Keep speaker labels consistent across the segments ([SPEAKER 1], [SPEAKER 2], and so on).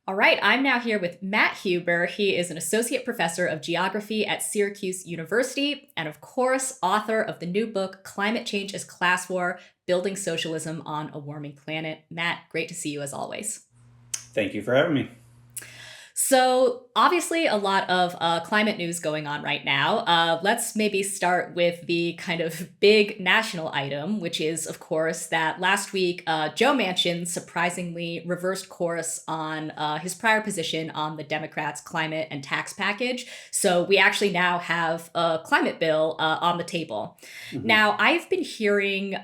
[SPEAKER 1] All right, I'm now here with Matt Huber. He is an associate professor of geography at Syracuse University, and of course, author of the new book, Climate Change as Class War: Building Socialism on a Warming Planet. Matt, great to see you as always.
[SPEAKER 2] Thank you for having me.
[SPEAKER 1] So, obviously, a lot of climate news going on right now. Let's maybe start with the kind of big national item, which is, of course, that last week Joe Manchin surprisingly reversed course on his prior position on the Democrats' climate and tax package. So, we actually now have a climate bill on the table.
[SPEAKER 2] hmm
[SPEAKER 1] Now, I've been hearing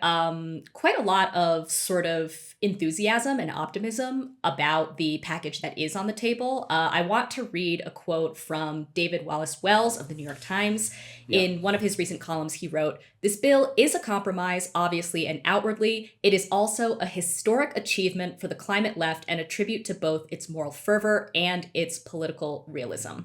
[SPEAKER 1] quite a lot of sort of enthusiasm and optimism about the package that is on the table. I want to read a quote from David Wallace Wells of the New York Times.
[SPEAKER 2] Yeah.
[SPEAKER 1] In one of his recent columns, he wrote, "This bill is a compromise, obviously and outwardly. It is also a historic achievement for the climate left and a tribute to both its moral fervor and its political realism."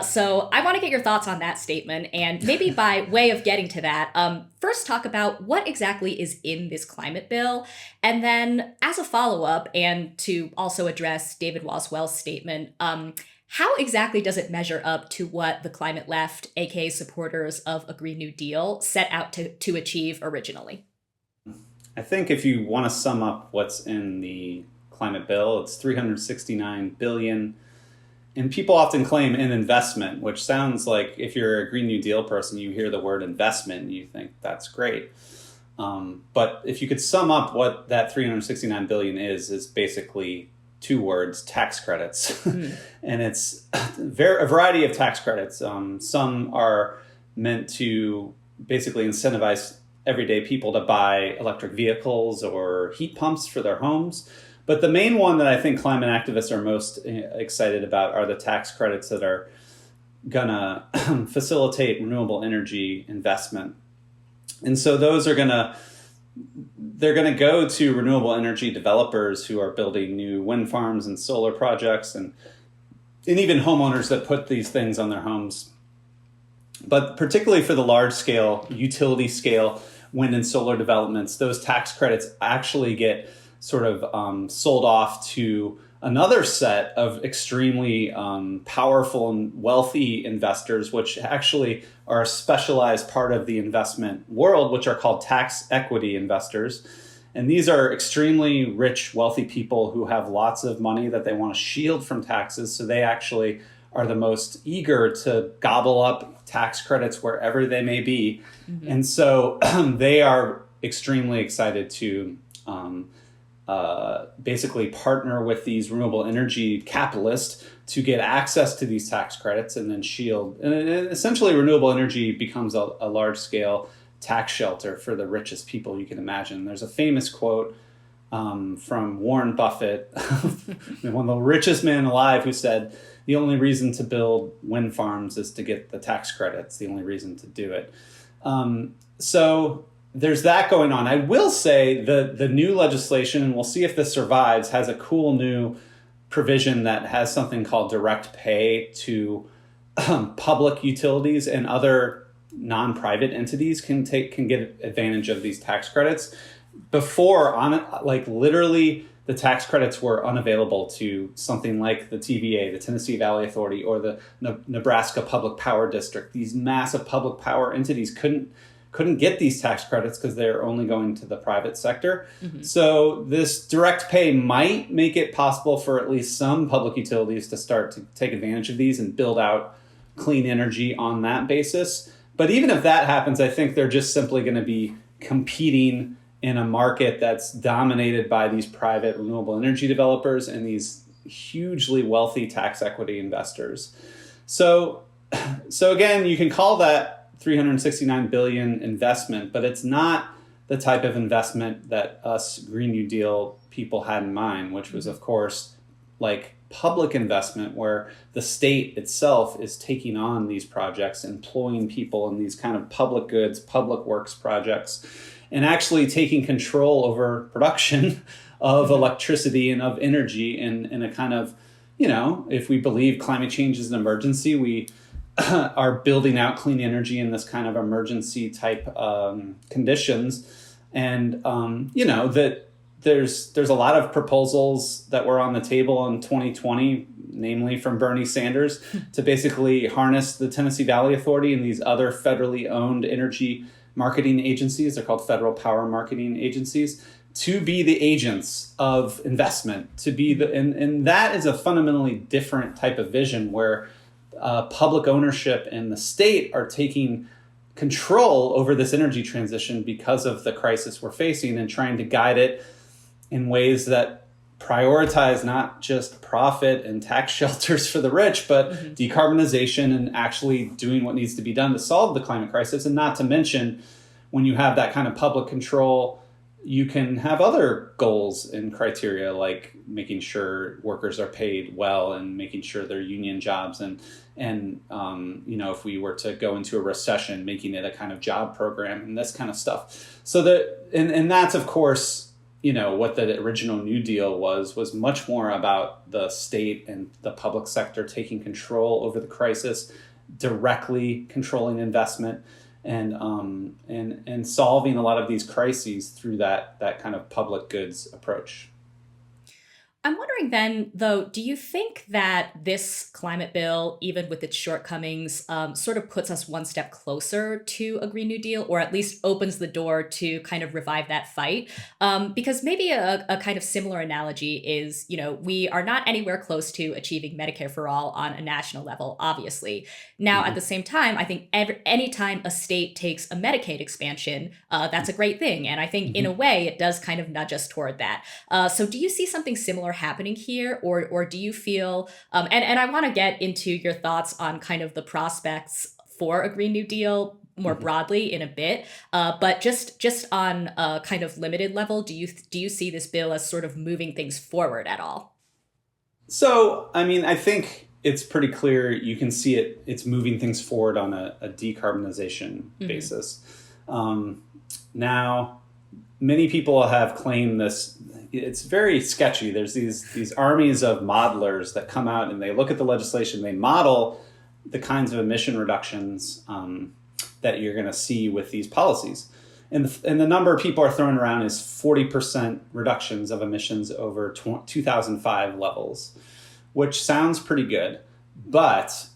[SPEAKER 1] So I want to get your thoughts on that statement. And maybe by way of getting to that, first talk about what exactly is in this climate bill. And then, as a follow up, and to also address David Wallace Wells' statement, how exactly does it measure up to what the climate left, aka supporters of a Green New Deal, set out to achieve originally?
[SPEAKER 2] I think if you want to sum up what's in the climate bill, it's 369 billion. And people often claim in investment, which sounds like if you're a Green New Deal person, you hear the word investment and you think that's great. But if you could sum up what that 369 billion is basically two words: tax credits.
[SPEAKER 1] Mm.
[SPEAKER 2] And it's a variety of tax credits. Some are meant to basically incentivize everyday people to buy electric vehicles or heat pumps for their homes. But the main one that I think climate activists are most excited about are the tax credits that are gonna facilitate renewable energy investment. And so those are they're gonna go to renewable energy developers who are building new wind farms and solar projects, and even homeowners that put these things on their homes. But particularly for the large scale, utility scale wind and solar developments, those tax credits actually get sort of sold off to another set of extremely powerful and wealthy investors, which actually are a specialized part of the investment world, which are called tax equity investors. And these are extremely rich, wealthy people who have lots of money that they want to shield from taxes. So they actually are the most eager to gobble up tax credits wherever they may be. Mm-hmm. And so they are extremely excited to basically partner with these renewable energy capitalists to get access to these tax credits and then shield. And essentially, renewable energy becomes a large scale tax shelter for the richest people you can imagine. There's a famous quote from Warren Buffett, one of the richest men alive, who said, "The only reason to build wind farms is to get the tax credits, the only reason to do it." So there's that going on. I will say the new legislation, and we'll see if this survives, has a cool new provision that has something called direct pay to public utilities, and other non-private entities can get advantage of these tax credits. Before, literally, the tax credits were unavailable to something like the TVA, the Tennessee Valley Authority, or the Nebraska Public Power District. These massive public power entities couldn't get these tax credits because they're only going to the private sector. Mm-hmm. So this direct pay might make it possible for at least some public utilities to start to take advantage of these and build out clean energy on that basis. But even if that happens, I think they're just simply going to be competing in a market that's dominated by these private renewable energy developers and these hugely wealthy tax equity investors. So again, you can call that 369 billion investment, but it's not the type of investment that us Green New Deal people had in mind, which was, of course, like public investment where the state itself is taking on these projects, employing people in these kind of public goods, public works projects, and actually taking control over production of electricity and of energy in a kind of, if we believe climate change is an emergency, we are building out clean energy in this kind of emergency type conditions. And, that there's a lot of proposals that were on the table in 2020, namely from Bernie Sanders, to basically harness the Tennessee Valley Authority and these other federally owned energy marketing agencies. They're called federal power marketing agencies, to be the agents of investment, to be and that is a fundamentally different type of vision where public ownership and the state are taking control over this energy transition because of the crisis we're facing, and trying to guide it in ways that prioritize not just profit and tax shelters for the rich, but decarbonization and actually doing what needs to be done to solve the climate crisis. And not to mention, when you have that kind of public control, you can have other goals and criteria, like making sure workers are paid well and making sure they're union jobs, and if we were to go into a recession, making it a kind of job program and this kind of stuff. So and that's, of course, what the original New Deal was much more about the state and the public sector taking control over the crisis, directly controlling investment, and solving a lot of these crises through that kind of public goods approach.
[SPEAKER 1] I'm wondering then, though, do you think that this climate bill, even with its shortcomings, sort of puts us one step closer to a Green New Deal, or at least opens the door to kind of revive that fight? Because maybe a kind of similar analogy is, we are not anywhere close to achieving Medicare for all on a national level, obviously. Now, at the same time, I think anytime a state takes a Medicaid expansion, that's a great thing. And I think in a way, it does kind of nudge us toward that. So do you see something similar happening here, or do you feel and I want to get into your thoughts on kind of the prospects for a Green New Deal more broadly in a bit, but just on a kind of limited level, do you see this bill as sort of moving things forward at all?
[SPEAKER 2] So, I mean, I think it's pretty clear you can see it's moving things forward on a decarbonization basis. Now, many people have claimed this. It's very sketchy. There's these armies of modelers that come out and they look at the legislation, they model the kinds of emission reductions that you're going to see with these policies. And the number people are throwing around is 40% reductions of emissions over 2005 levels, which sounds pretty good. But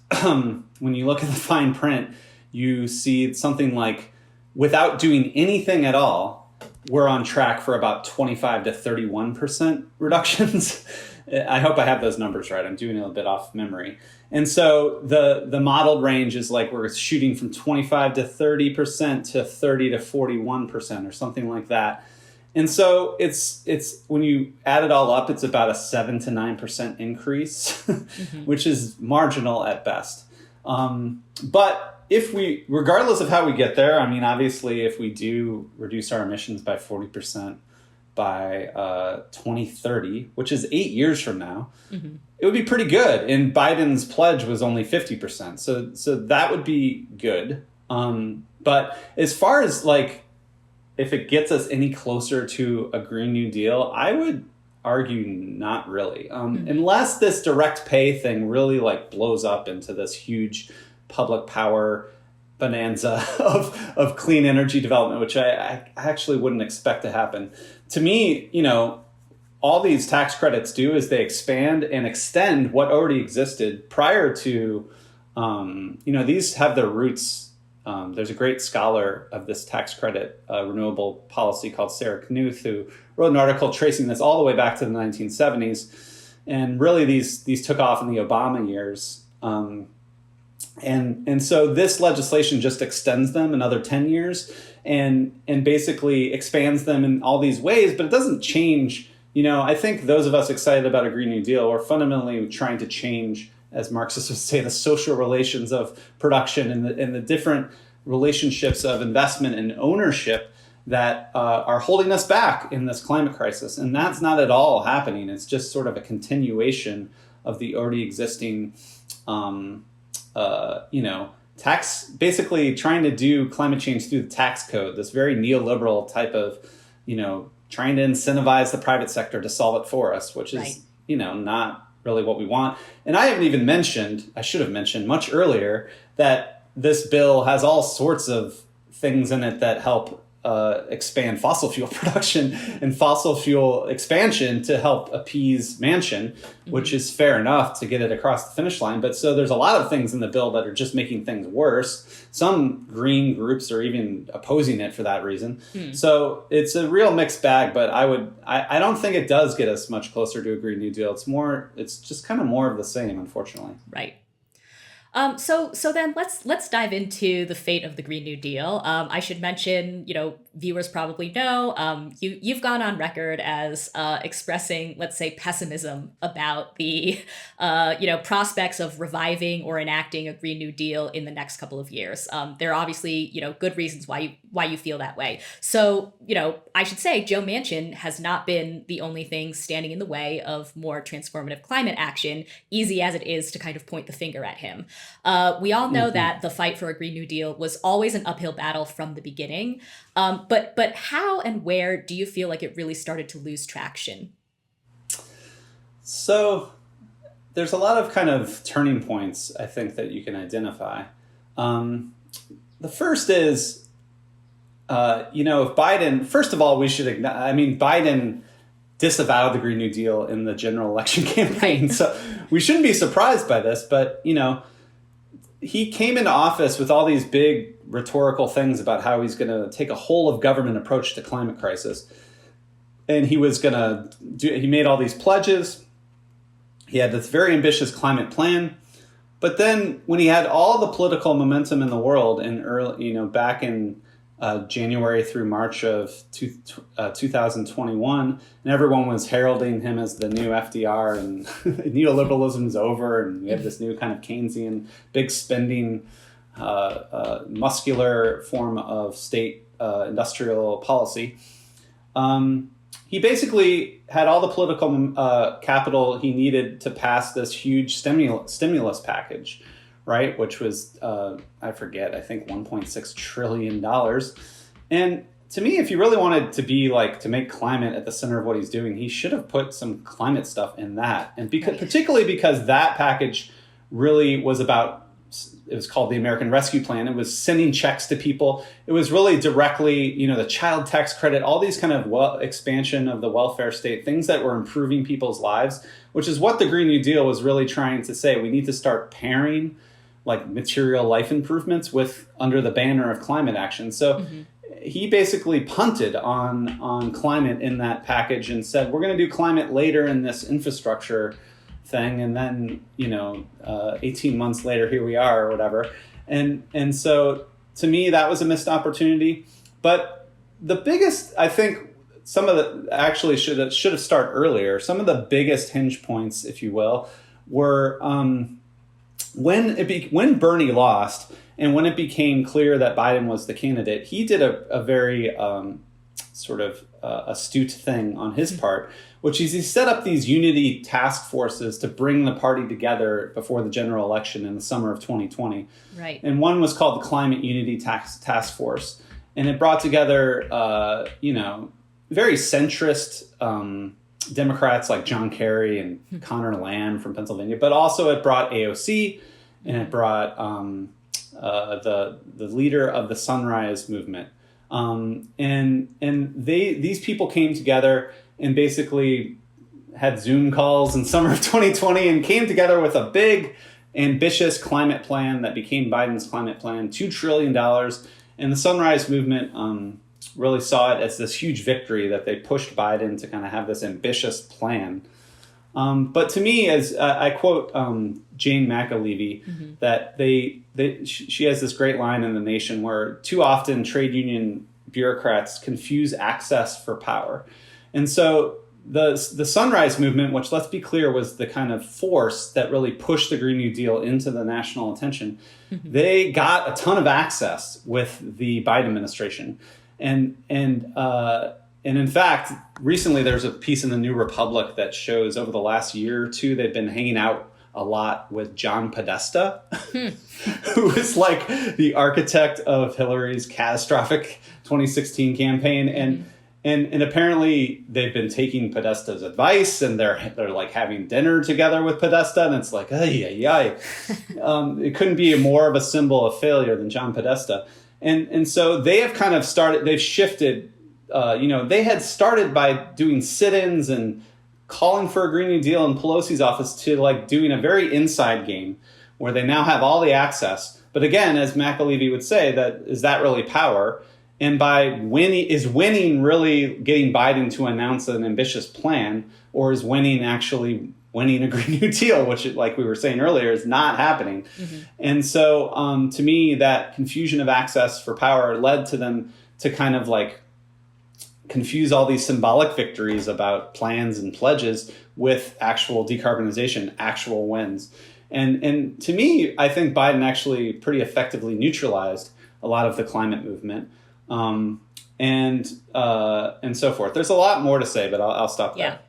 [SPEAKER 2] when you look at the fine print, you see something like, without doing anything at all, we're on track for about 25 to 31% reductions. I hope I have those numbers right. I'm doing it a bit off memory. And so the modeled range is like we're shooting from 25 to 30% to 30 to 41% or something like that. And so it's when you add it all up, it's about a 7 to 9% increase, which is marginal at best. But regardless of how we get there, I mean, obviously, if we do reduce our emissions by 40% by 2030, which is 8 years from now, it would be pretty good. And Biden's pledge was only 50%. So that would be good. But as far as if it gets us any closer to a Green New Deal, I would argue not really. Unless this direct pay thing really blows up into this huge public power bonanza of clean energy development, which I actually wouldn't expect to happen. To me, all these tax credits do is they expand and extend what already existed prior to, these have their roots. There's a great scholar of this tax credit renewable policy called Sarah Knuth, who wrote an article tracing this all the way back to the 1970s. And really these took off in the Obama years. And so this legislation just extends them another 10 years and basically expands them in all these ways, but it doesn't change. I think those of us excited about a Green New Deal are fundamentally trying to change, as Marxists would say, the social relations of production and the different relationships of investment and ownership that are holding us back in this climate crisis. And that's not at all happening. It's just sort of a continuation of the already existing basically trying to do climate change through the tax code, this very neoliberal type of, trying to incentivize the private sector to solve it for us, which is, not really what we want. And I should have mentioned much earlier that this bill has all sorts of things in it that help expand fossil fuel production and fossil fuel expansion to help appease Manchin, which is fair enough to get it across the finish line. But so there's a lot of things in the bill that are just making things worse. Some green groups are even opposing it for that reason. So it's a real mixed bag, but I don't think it does get us much closer to a Green New Deal. It's just kind of more of the same, unfortunately.
[SPEAKER 1] Right. So then let's dive into the fate of the Green New Deal. I should mention, viewers probably know, you've gone on record as expressing, let's say, pessimism about the prospects of reviving or enacting a Green New Deal in the next couple of years. There are obviously good reasons why you feel that way. So I should say Joe Manchin has not been the only thing standing in the way of more transformative climate action, easy as it is to kind of point the finger at him. We all know that the fight for a Green New Deal was always an uphill battle from the beginning. But how and where do you feel like it really started to lose traction?
[SPEAKER 2] So there's a lot of kind of turning points, I think, that you can identify. The first is, if Biden, first of all, Biden disavowed the Green New Deal in the general election campaign.
[SPEAKER 1] Right.
[SPEAKER 2] So we shouldn't be surprised by this, but, he came into office with all these big rhetorical things about how he's going to take a whole of government approach to climate crisis. And he made all these pledges. He had this very ambitious climate plan. But then when he had all the political momentum in the world back in January through March of 2021, and everyone was heralding him as the new FDR, and neoliberalism's over, and we have this new kind of Keynesian, big spending, muscular form of state industrial policy. He basically had all the political capital he needed to pass this huge stimulus package, right? Which was, I think $1.6 trillion. And to me, if you really wanted to make climate at the center of what he's doing, he should have put some climate stuff in that. And particularly because that package really was about, it was called the American Rescue Plan. It was sending checks to people. It was really directly, the child tax credit, all these kind of expansion of the welfare state, things that were improving people's lives, which is what the Green New Deal was really trying to say. We need to start pairing material life improvements under the banner of climate action. So he basically punted on climate in that package and said, we're going to do climate later in this infrastructure thing. And then, 18 months later, here we are or whatever. And so to me, that was a missed opportunity. But the biggest, I think, some of the actually should have started earlier. Some of the biggest hinge points, if you will, were when Bernie lost and when it became clear that Biden was the candidate. He did a very astute thing on his part, which is he set up these unity task forces to bring the party together before the general election in the summer of 2020.
[SPEAKER 1] Right.
[SPEAKER 2] And one was called the Climate Unity Task Force. And it brought together, very centrist Democrats like John Kerry and Connor Lamb from Pennsylvania, but also it brought AOC and it brought the leader of the Sunrise Movement. These people came together and basically had Zoom calls in summer of 2020 and came together with a big, ambitious climate plan that became Biden's climate plan, $2 trillion. And the Sunrise Movement really saw it as this huge victory that they pushed Biden to kind of have this ambitious plan. But to me, as I quote Jane McAlevey, that she has this great line in The Nation where too often trade union bureaucrats confuse access for power. And so the Sunrise Movement, which, let's be clear, was the kind of force that really pushed the Green New Deal into the national attention, they got a ton of access with the Biden administration. And in fact, recently there's a piece in the New Republic that shows over the last year or two, they've been hanging out a lot with John Podesta, who is like the architect of Hillary's catastrophic 2016 campaign. And apparently they've been taking Podesta's advice and they're like having dinner together with Podesta. And it's like, it couldn't be more of a symbol of failure than John Podesta. And so they have kind of started, they've shifted, they had started by doing sit-ins and calling for a Green New Deal in Pelosi's office to like doing a very inside game where they now have all the access. But again, as McAlevey would say, is that really power? And by winning really getting Biden to announce an ambitious plan, or is winning actually winning a Green New Deal, which, like we were saying earlier, is not happening. Mm-hmm. And so to me, that confusion of access for power led to them to kind of like confuse all these symbolic victories about plans and pledges with actual decarbonization, actual wins. And to me, I think Biden actually pretty effectively neutralized a lot of the climate movement. And so forth. There's a lot more to say, but I'll stop there.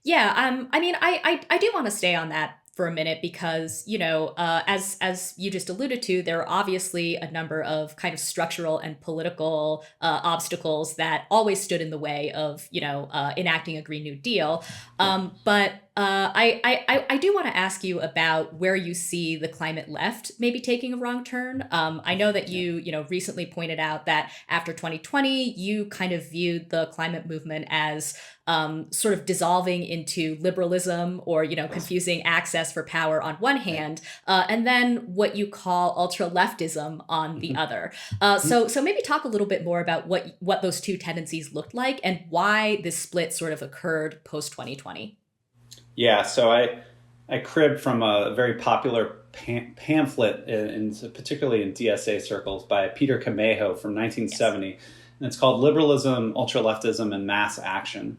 [SPEAKER 1] Yeah. I mean, I do want to stay on that for a minute because, as you just alluded to, there are obviously a number of kind of structural and political obstacles that always stood in the way of, enacting a Green New Deal. But I do want to ask you about where you see the climate left maybe taking a wrong turn. I know that you recently pointed out that after 2020, you kind of viewed the climate movement as sort of dissolving into liberalism or, confusing access for power on one hand, and then what you call ultra leftism on the other. So maybe talk a little bit more about what those two tendencies looked like and why this split sort of occurred post 2020.
[SPEAKER 2] Yeah, so I cribbed from a very popular pamphlet, particularly in DSA circles, by Peter Camejo from 1970. Yes. And it's called Liberalism, Ultra-Leftism, and Mass Action.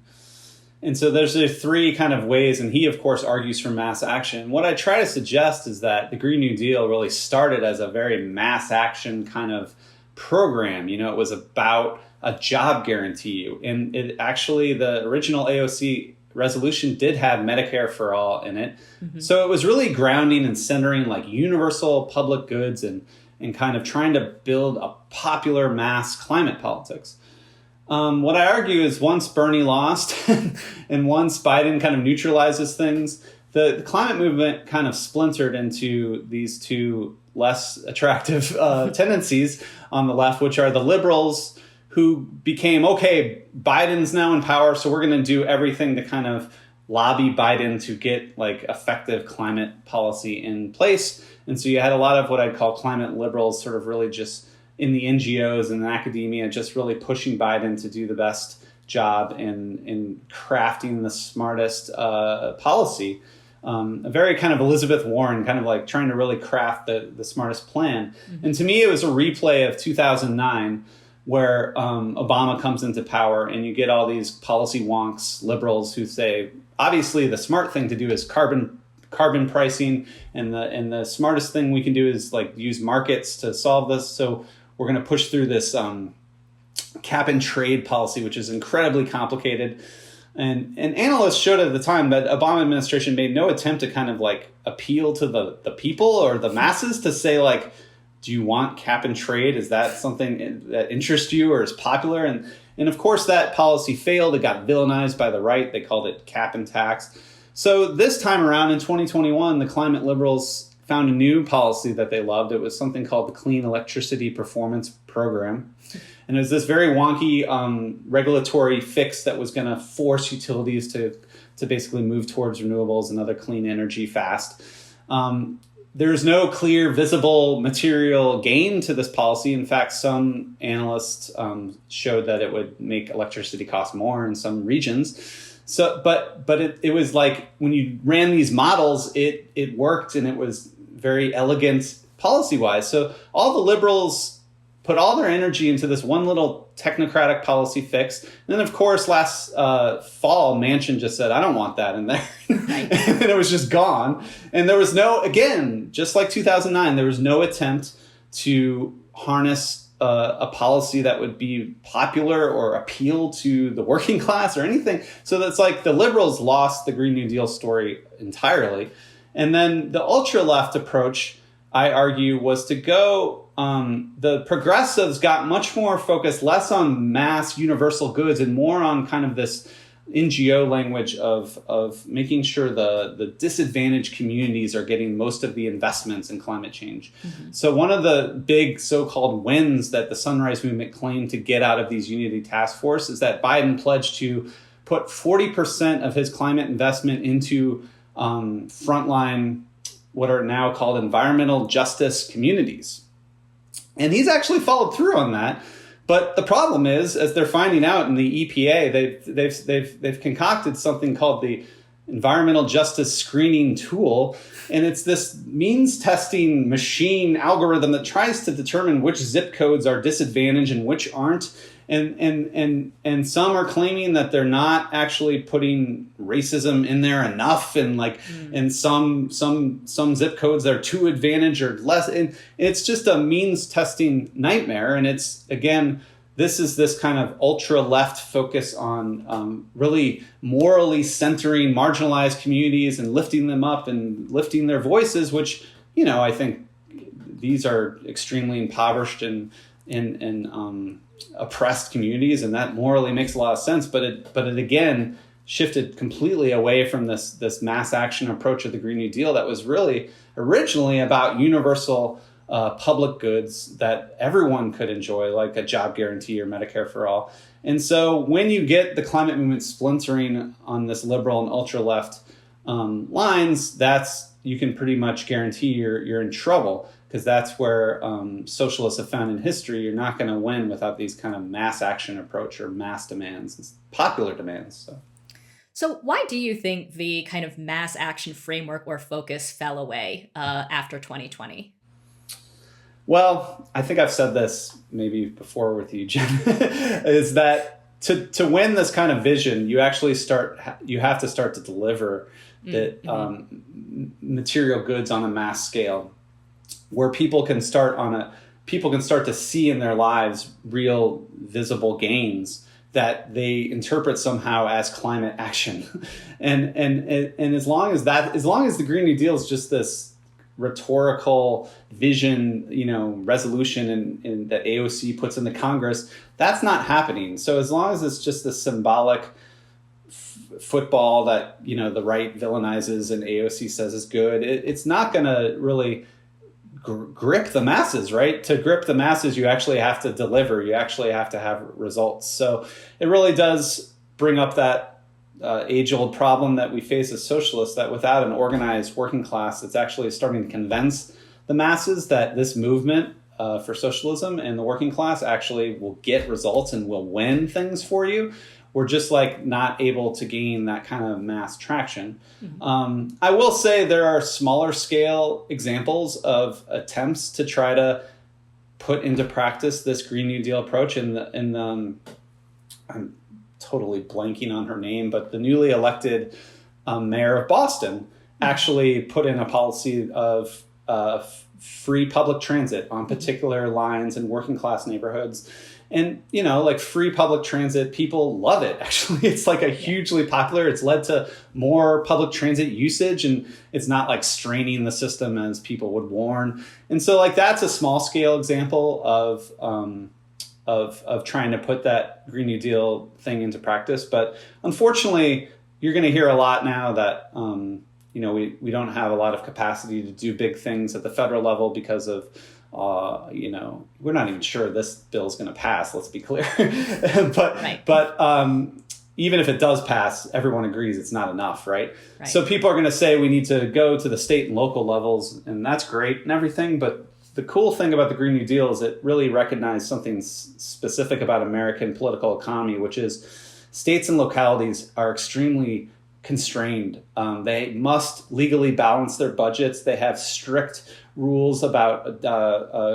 [SPEAKER 2] And so there's the three kind of ways, and he, of course, argues for mass action. What I try to suggest is that the Green New Deal really started as a very mass action kind of program. It was about a job guarantee. And it actually, the original AOC resolution did have Medicare for all in it. Mm-hmm. So it was really grounding and centering like universal public goods and kind of trying to build a popular mass climate politics. What I argue is once Bernie lost and once Biden kind of neutralizes things, the climate movement kind of splintered into these two less attractive tendencies on the left, which are the liberals who became, okay, Biden's now in power, so we're going to do everything to kind of lobby Biden to get like effective climate policy in place. And so you had a lot of what I'd call climate liberals sort of really just in the NGOs and in academia, just really pushing Biden to do the best job in crafting the smartest policy. A very kind of Elizabeth Warren, kind of like trying to really craft the smartest plan. Mm-hmm. And to me, it was a replay of 2009, where Obama comes into power and you get all these policy wonks, liberals who say, obviously the smart thing to do is carbon pricing, and the smartest thing we can do is like use markets to solve this. So we're going to push through this cap and trade policy, which is incredibly complicated. And analysts showed at the time that Obama administration made no attempt to kind of like appeal to the people or the masses to say like, do you want cap and trade? Is that something that interests you or is popular? And of course, that policy failed. It got villainized by the right. They called it cap and tax. So this time around in 2021, the climate liberals found a new policy that they loved. It was something called the Clean Electricity Performance Program. And it was this very wonky regulatory fix that was going to force utilities to basically move towards renewables and other clean energy fast. There's no clear, visible material gain to this policy. In fact, some analysts showed that it would make electricity cost more in some regions. So, but it was like when you ran these models, it worked and it was very elegant policy-wise. So all the liberals put all their energy into this one little technocratic policy fix. And then, of course, last fall, Manchin just said, I don't want that in there. Right. And it was just gone. And there was no, again, just like 2009, there was no attempt to harness a policy that would be popular or appeal to the working class or anything. So that's like the liberals lost the Green New Deal story entirely. And then the ultra-left approach, I argue, was to go, the progressives got much more focused, less on mass universal goods and more on kind of this, NGO language of making sure the disadvantaged communities are getting most of the investments in climate change. So one of the big so-called wins that the Sunrise Movement claimed to get out of these Unity Task Force is that Biden pledged to put 40% of his climate investment into frontline, what are now called environmental justice communities. And he's actually followed through on that. But the problem is, as they're finding out in the EPA, they've concocted something called the Environmental Justice Screening Tool, and it's this means testing machine algorithm that tries to determine which zip codes are disadvantaged and which aren't. And some are claiming that they're not actually putting racism in there enough, and some zip codes that are too advantaged or less. And it's just a means testing nightmare. And it's, again, this is this kind of ultra left focus on really morally centering marginalized communities and lifting them up and lifting their voices, which, I think these are extremely impoverished and oppressed communities, and that morally makes a lot of sense. But it again shifted completely away from this mass action approach of the Green New Deal that was really originally about universal public goods that everyone could enjoy, like a job guarantee or Medicare for all. And so when you get the climate movement splintering on this liberal and ultra left lines, you can pretty much guarantee you're in trouble, because that's where socialists have found in history you're not going to win without these kind of mass action approach or mass demands, popular demands.
[SPEAKER 1] So why do you think the kind of mass action framework or focus fell away after 2020?
[SPEAKER 2] Well, I think I've said this maybe before with you, Jen, is that to win this kind of vision, you have to start to deliver material goods on a mass scale, where people can start to see in their lives real visible gains that they interpret somehow as climate action. and as long as the Green New Deal is just this rhetorical vision, resolution and that AOC puts into Congress, that's not happening. So as long as it's just this symbolic football that, the right villainizes and AOC says is good, it's not going to really grip the masses, right? To grip the masses, you actually have to deliver. You actually have to have results. So it really does bring up that age-old problem that we face as socialists, that without an organized working class, it's actually starting to convince the masses that this movement for socialism and the working class actually will get results and will win things for you. We're just not able to gain that kind of mass traction. I will say there are smaller scale examples of attempts to try to put into practice this Green New Deal approach. I'm totally blanking on her name, but the newly elected mayor of Boston actually put in a policy of free public transit on particular lines in working class neighborhoods. And, free public transit, people love it. Actually, it's a hugely popular. It's led to more public transit usage, and it's not straining the system as people would warn. And so that's a small scale example of trying to put that Green New Deal thing into practice. But unfortunately, you're going to hear a lot now that, we don't have a lot of capacity to do big things at the federal level because of, we're not even sure this bill is going to pass. Let's be clear. But even if it does pass, everyone agrees it's not enough, right? So people are going to say we need to go to the state and local levels, and that's great and everything. But the cool thing about the Green New Deal is it really recognized something specific about American political economy, which is states and localities are extremely constrained. They must legally balance their budgets. They have strict rules about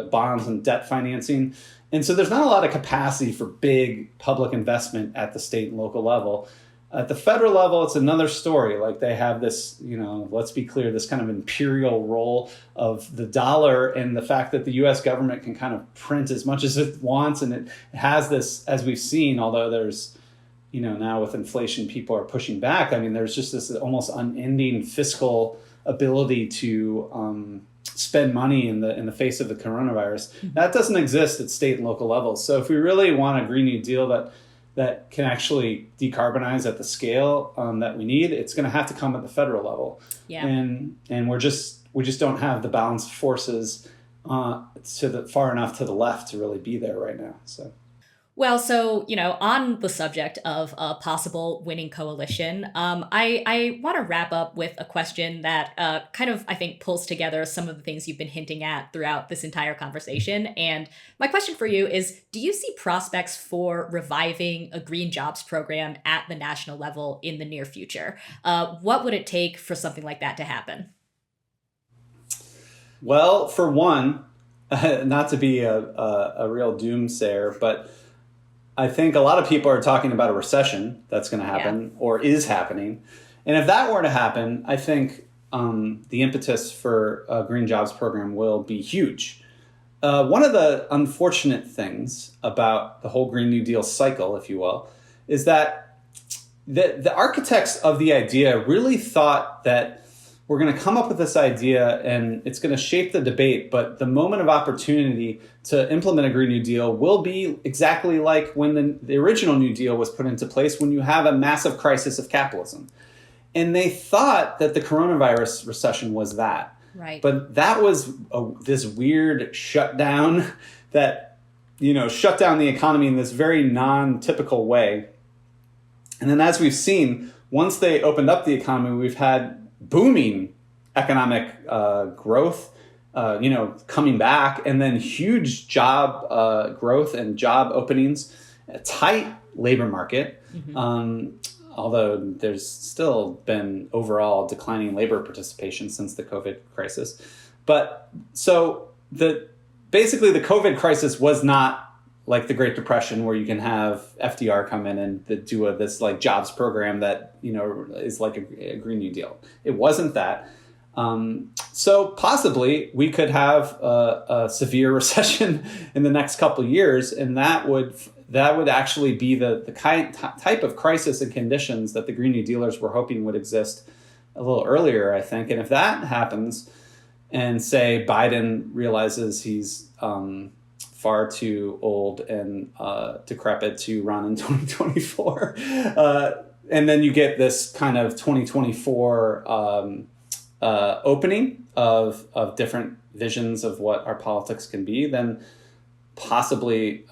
[SPEAKER 2] bonds and debt financing. And so there's not a lot of capacity for big public investment at the state and local level. At the federal level, it's another story. They have this, let's be clear, this kind of imperial role of the dollar and the fact that the U.S. government can kind of print as much as it wants. And it has this, as we've seen, although there's, now with inflation, people are pushing back. I mean, there's just this almost unending fiscal ability to spend money in the face of the coronavirus. That doesn't exist at state and local levels. So if we really want a Green New Deal that that can actually decarbonize at the scale that we need, it's going to have to come at the federal level.
[SPEAKER 1] Yeah.
[SPEAKER 2] And we just don't have the balance of forces far enough to the left to really be there right now.
[SPEAKER 1] Well, so, on the subject of a possible winning coalition, I want to wrap up with a question that kind of, I think, pulls together some of the things you've been hinting at throughout this entire conversation. And my question for you is, do you see prospects for reviving a green jobs program at the national level in the near future? What would it take for something like that to happen?
[SPEAKER 2] Well, for one, not to be a real doomsayer, but I think a lot of people are talking about a recession that's going to happen or is happening. And if that were to happen, I think the impetus for a green jobs program will be huge. One of the unfortunate things about the whole Green New Deal cycle, if you will, is that the architects of the idea really thought that we're going to come up with this idea and it's going to shape the debate, but the moment of opportunity to implement a Green New Deal will be exactly like when the original New Deal was put into place, when you have a massive crisis of capitalism. And they thought that the coronavirus recession was that.
[SPEAKER 1] Right.
[SPEAKER 2] But that was this weird shutdown that, shut down the economy in this very non-typical way. And then as we've seen, once they opened up the economy, we've had booming economic growth, coming back, and then huge job growth and job openings, a tight labor market, although there's still been overall declining labor participation since the COVID crisis. But so basically the COVID crisis was not like the Great Depression, where you can have FDR come in and do this like jobs program that is like a Green New Deal. It wasn't that. So possibly we could have a severe recession in the next couple of years, and that would actually be the type of crisis and conditions that the Green New Dealers were hoping would exist a little earlier, I think. And if that happens, and say Biden realizes he's far too old and decrepit to run in 2024. And then you get this kind of 2024 opening of different visions of what our politics can be, then possibly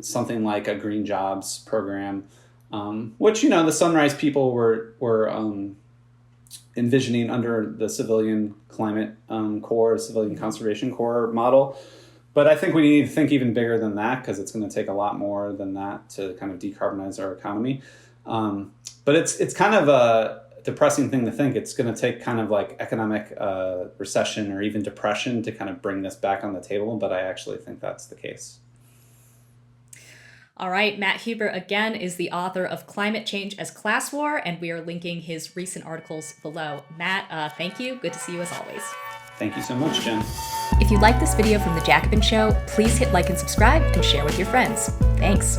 [SPEAKER 2] something like a green jobs program, which, the Sunrise people were envisioning under the Civilian Climate Corps, Civilian Conservation Corps model. But I think we need to think even bigger than that, because it's going to take a lot more than that to kind of decarbonize our economy. But it's kind of a depressing thing to think. It's going to take kind of like economic recession or even depression to kind of bring this back on the table. But I actually think that's the case.
[SPEAKER 1] All right. Matt Huber, again, is the author of Climate Change as Class War, and we are linking his recent articles below. Matt, thank you. Good to see you as always.
[SPEAKER 2] Thank you so much, Jen.
[SPEAKER 1] If you like this video from The Jacobin Show, please hit like and subscribe and share with your friends. Thanks.